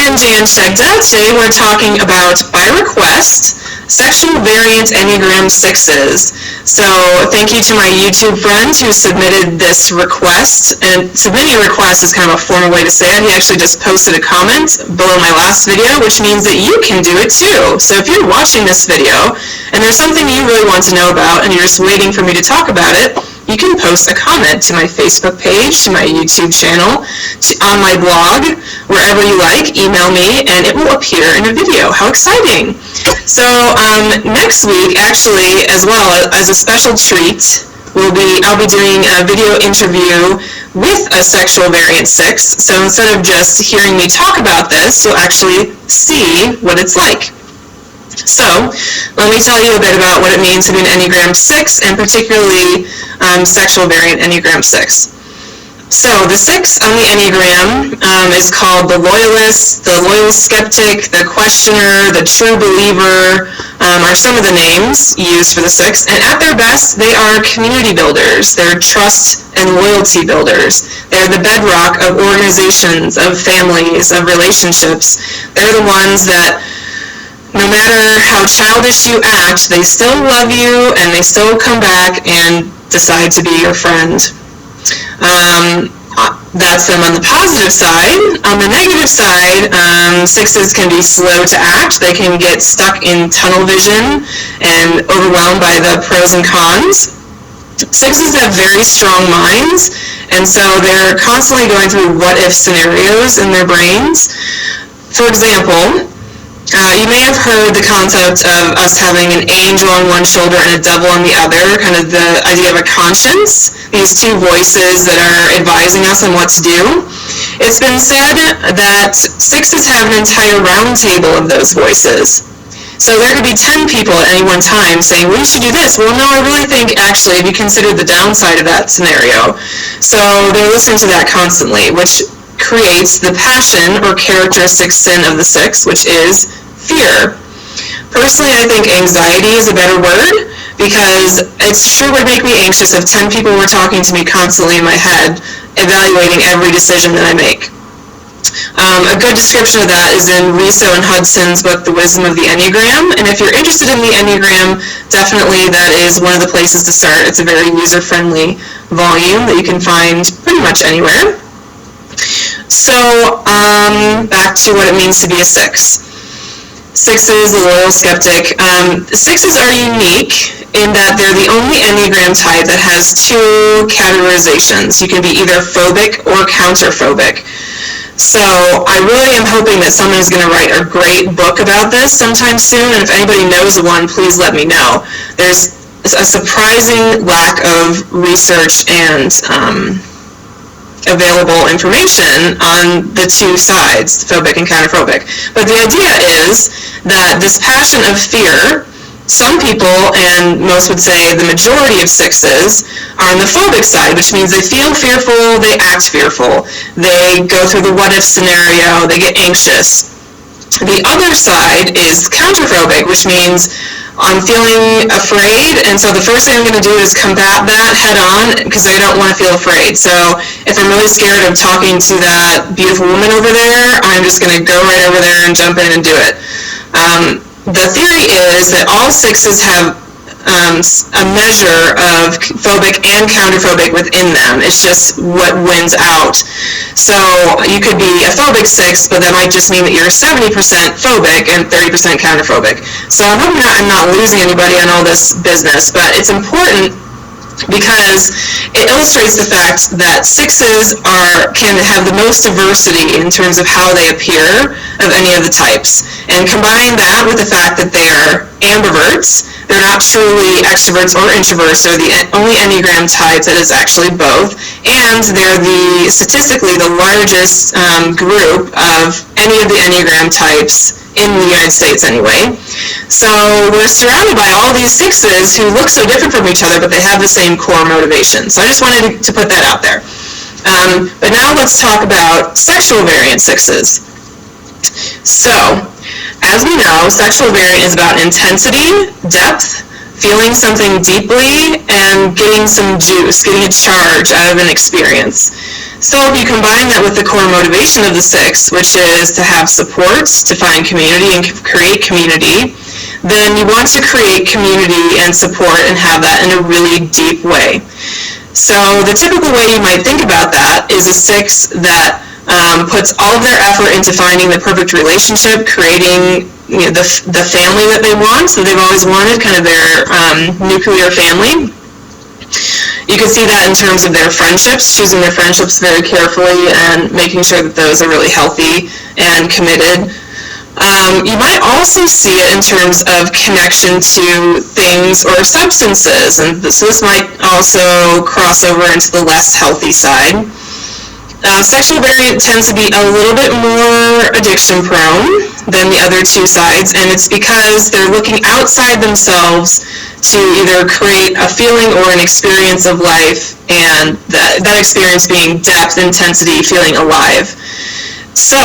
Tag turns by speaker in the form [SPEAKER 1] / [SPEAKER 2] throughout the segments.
[SPEAKER 1] I'm Jan Shegda. Today we're talking about, by request, sexual variant Enneagram 6s. So thank you to my YouTube friend who submitted this request. And submitting a request is kind of a formal way to say it. He actually just posted a comment below my last video, which means that you can do it too. So if you're watching this video and there's something you really want to know about and you're just waiting for me to talk about it, you can post a comment to my Facebook page, to my YouTube channel, on my blog, wherever you like, email me, and it will appear in a video. How exciting! So next week, actually, as well as a special treat, I'll be doing a video interview with a sexual variant 6. So instead of just hearing me talk about this, you'll actually see what it's like. So, let me tell you a bit about what it means to be an Enneagram 6, and particularly sexual variant Enneagram 6. So, the 6 on the Enneagram is called the loyalist, the loyal skeptic, the questioner, the true believer, are some of the names used for the 6. And at their best, they are community builders. They're trust and loyalty builders. They're the bedrock of organizations, of families, of relationships. They're the ones that, no matter how childish you act, they still love you and they still come back and decide to be your friend. That's them on the positive side. On the negative side, 6s can be slow to act. They can get stuck in tunnel vision and overwhelmed by the pros and cons. 6s have very strong minds, and so they're constantly going through what-if scenarios in their brains. For example, you may have heard the concept of us having an angel on one shoulder and a devil on the other, kind of the idea of a conscience, these two voices that are advising us on what to do. It's been said that 6s have an entire round table of those voices. So there could be 10 people at any one time saying, well, you should do this. Well, no, I really think, actually, if you consider the downside of that scenario. So they're listening to that constantly, which creates the passion or characteristic sin of the 6, which is fear. Personally, I think anxiety is a better word, because it sure would make me anxious if 10 people were talking to me constantly in my head, evaluating every decision that I make. A good description of that is in Riso and Hudson's book, The Wisdom of the Enneagram, and if you're interested in the Enneagram, definitely that is one of the places to start. It's a very user-friendly volume that you can find pretty much anywhere. So, back to what it means to be a 6. 6s, the loyal skeptic. 6s are unique in that they're the only Enneagram type that has two categorizations. You can be either phobic or counterphobic. So I really am hoping that someone is going to write a great book about this sometime soon, and if anybody knows of one, please let me know. There's a surprising lack of research and available information on the two sides, phobic and counterphobic. But the idea is that this passion of fear, some people, and most would say the majority of 6s, are on the phobic side, which means they feel fearful, they act fearful, they go through the what-if scenario, they get anxious. The other side is counterphobic, which means I'm feeling afraid, and so the first thing I'm going to do is combat that head on, because I don't want to feel afraid. So if I'm really scared of talking to that beautiful woman over there, I'm just going to go right over there and jump in and do it. The theory is that all 6s have a measure of phobic and counterphobic within them. It's just what wins out. So you could be a phobic 6, but that might just mean that you're 70% phobic and 30% counterphobic. So I'm hoping I'm not losing anybody on all this business, but it's important because it illustrates the fact that 6s can have the most diversity in terms of how they appear of any of the types. And combine that with the fact that they're ambiverts, they're not truly extroverts or introverts, they're the only Enneagram type that is actually both, and they're statistically the largest group of any of the Enneagram types in the United States anyway. So we're surrounded by all these 6s who look so different from each other, but they have the same core motivation. So I just wanted to put that out there. But now let's talk about sexual variant 6s. So, as we know, sexual variant is about intensity, depth, feeling something deeply, and getting some juice, getting a charge out of an experience. So if you combine that with the core motivation of the 6, which is to have support, to find community and create community, then you want to create community and support and have that in a really deep way. So the typical way you might think about that is a 6 that puts all of their effort into finding the perfect relationship, creating the family that they want, that they've always wanted, kind of their nuclear family. You can see that in terms of their friendships, choosing their friendships very carefully and making sure that those are really healthy and committed. You might also see it in terms of connection to things or substances, and so this might also cross over into the less healthy side. Sexual variant tends to be a little bit more addiction prone than the other 2 sides, and it's because they're looking outside themselves to either create a feeling or an experience of life, and that experience being depth, intensity, feeling alive. So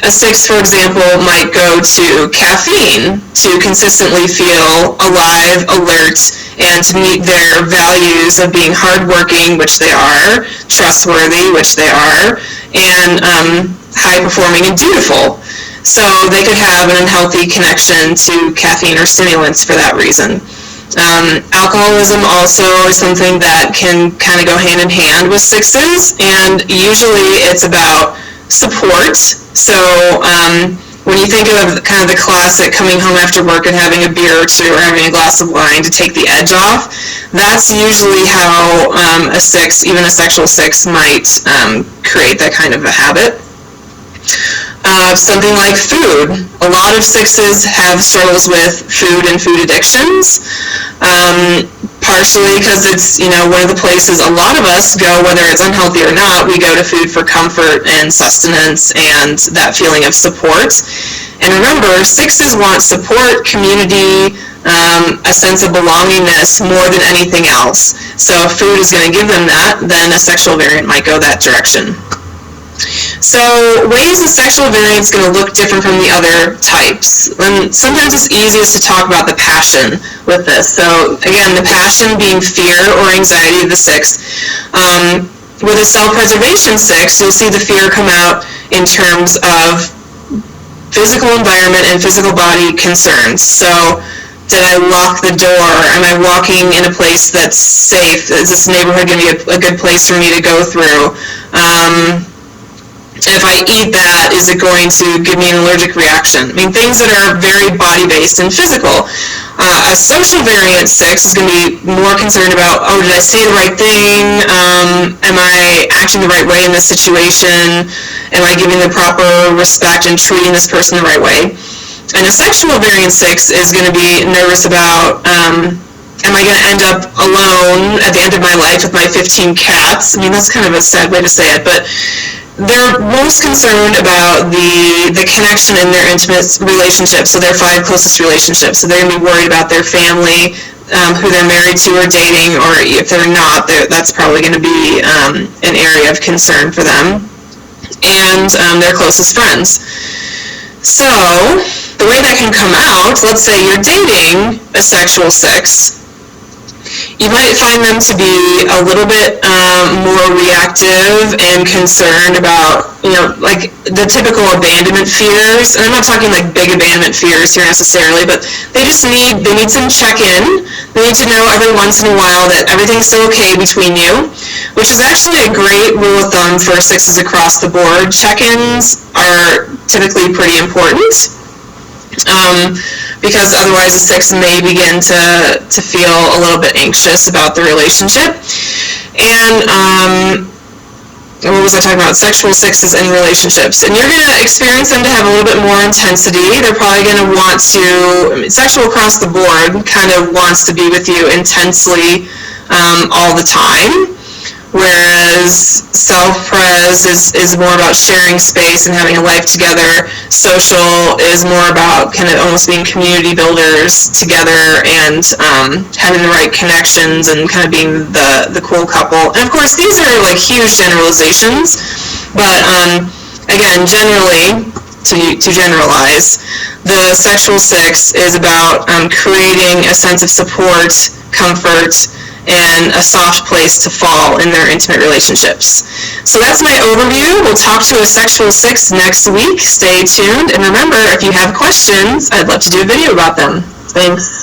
[SPEAKER 1] a 6, for example, might go to caffeine to consistently feel alive, alert, and to meet their values of being hardworking, which they are, trustworthy, which they are, and high-performing and dutiful. So they could have an unhealthy connection to caffeine or stimulants for that reason. Alcoholism also is something that can kind of go hand in hand with 6s, and usually it's about support. So when you think of kind of the classic coming home after work and having a beer or 2 or having a glass of wine to take the edge off, that's usually how a 6, even a sexual 6, might create that kind of a habit. Something like food. A lot of 6s have struggles with food and food addictions, partially because it's, one of the places a lot of us go, whether it's unhealthy or not, we go to food for comfort and sustenance and that feeling of support. And remember, 6s want support, community, a sense of belongingness more than anything else. So if food is going to give them that, then a sexual variant might go that direction. So ways the sexual variant is going to look different from the other types. And sometimes it's easiest to talk about the passion with this. So again, the passion being fear or anxiety of the 6. With a self-preservation 6, you'll see the fear come out in terms of physical environment and physical body concerns. So did I lock the door? Am I walking in a place that's safe? Is this neighborhood going to be a good place for me to go through? If I eat that, is it going to give me an allergic reaction? I mean, things that are very body-based and physical. A social variant 6 is going to be more concerned about, did I say the right thing? Am I acting the right way in this situation? Am I giving the proper respect and treating this person the right way? And a sexual variant 6 is going to be nervous about, am I going to end up alone at the end of my life with my 15 cats? I mean, that's kind of a sad way to say it, but they're most concerned about the connection in their intimate relationships, so their 5 closest relationships. So they're going to be worried about their family, who they're married to or dating, or if they're not, that's probably going to be an area of concern for them, and their closest friends. So the way that can come out, let's say you're dating a sexual 6, you might find them to be a little bit more reactive and concerned about, like the typical abandonment fears. And I'm not talking like big abandonment fears here necessarily, but they need some check-in. They need to know every once in a while that everything's still okay between you, which is actually a great rule of thumb for 6s across the board. Check-ins are typically pretty important. Because otherwise a 6 may begin to feel a little bit anxious about the relationship. And what was I talking about? Sexual 6s in relationships. And you're going to experience them to have a little bit more intensity. They're probably going to want to, sexual across the board kind of wants to be with you intensely all the time. Whereas self-pres is more about sharing space and having a life together. Social is more about kind of almost being community builders together and having the right connections and kind of being the cool couple. And of course, these are like huge generalizations, but again, generally, to generalize, the sexual 6 is about creating a sense of support, comfort, and a soft place to fall in their intimate relationships. So that's my overview. We'll talk to a sexual 6 next week. Stay tuned, and remember, if you have questions, I'd love to do a video about them. Thanks.